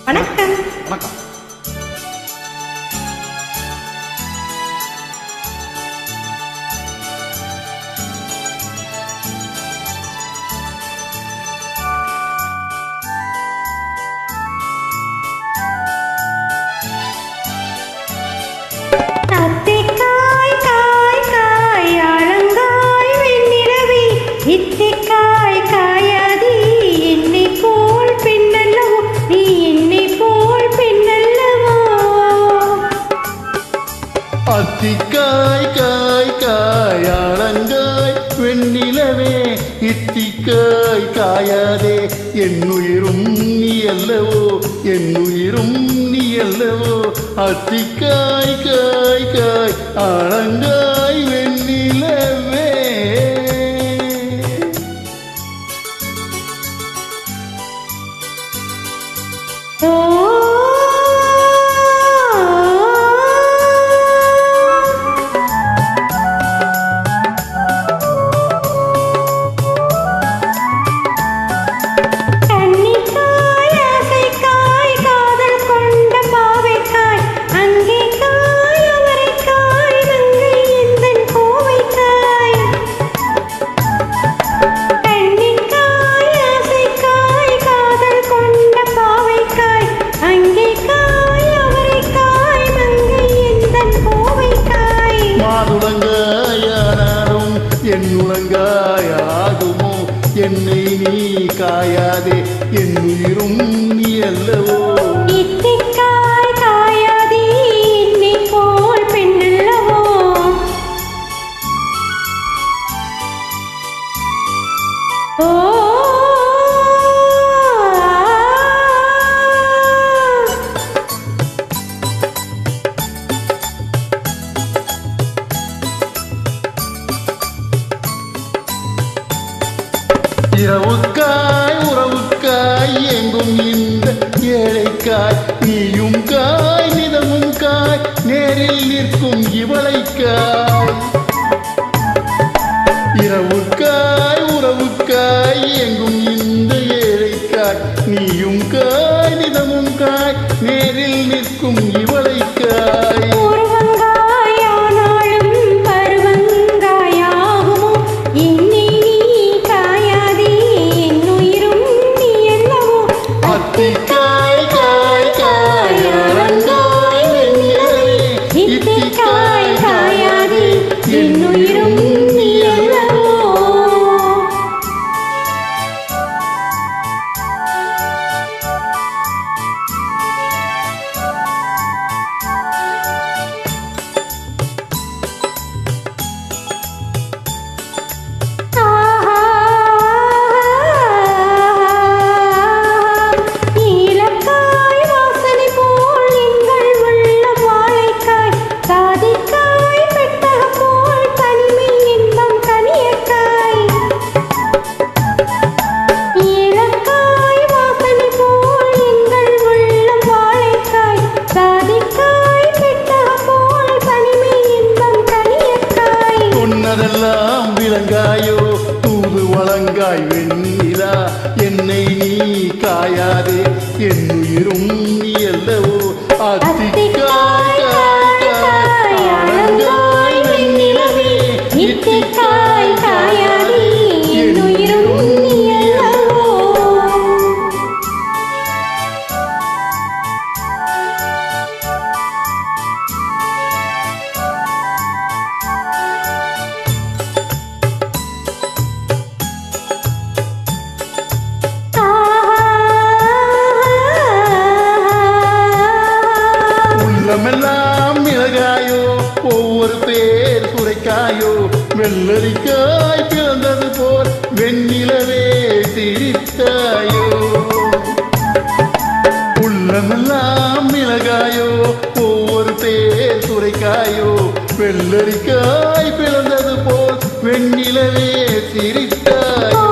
வணக்கம். வணக்கம். அத்திக்காய் காய் காய் ஆலங்காய் வெண்ணிலவே இத்திக்காய் காயாதே என்னுயிரும் நீ அல்லவோ என்னுயிரும் நீ அல்லவோ அத்திக்காய் காய் காய் ஆலங்காய் வெண்ணிலவே. என் உலங்காயாகுமோ என்னை நீ காயாதே என்னுயிரும் நீ அல்லவோ இத்திக்காய் காயாதே என்னை போல் பெண்ணல்லவோ. இரவுக்காய் உறவுக்காய் எங்கும் இந்த ஏழைக்காய் நீயும் காய் நிதமும் காய் நேரில் நிற்கும் இவளைக்காய். இரவுக்காய் உறவுக்காய் எங்கும் இந்த ஏழைக்காய் நீயும் காய் நிதமும் காய் நேரில் நிற்கும் இவளைக்காய். இத்திக்காய் காய் காய் ஆலங்காய் வெண்ணிலவே இத்திக்காய் காயாதே என்னுயிரும் நீ அல்லவோ. சொன்னதெல்லாம் விளங்காயோ தூது வழங்காய் வெண்ணிலா என்னை நீ காயாதே என்னுயிரும் நீ அல்லவோ அத்திக்காய் காய் காய் ஆலங்காய் வெண்ணிலவே இத்திக்காய் காயாதே என்னுயிரும் நீ அல்லவோ. உள்ளமெல்லாம் மிளகாயோ ஒவ்வொரு பேர் சுரைக்காயோ வெள்ளரிக்காய் பிறந்தது போல் வெண்ணிலவே சிரித்தாயோ. உள்ளமெல்லாம் மிளகாயோ ஒவ்வொரு பேர் சுரைக்காயோ வெள்ளரிக்காய் பிறந்தது போல் வெண்ணிலவே சிரித்தாயோ.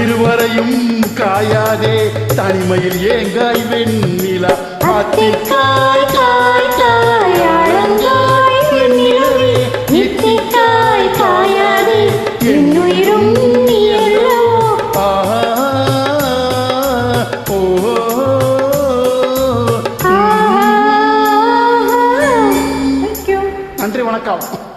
இருவரையும் காயாதே தனிமையில் ஏங்காய் வெண்ணிலா அத்திக்காய் காய் காய் ஆலங்காய் வெண்ணிலவே இத்திக்காய் காயாதே என்னுயிரும் நீ அல்லவோ வணக்கம்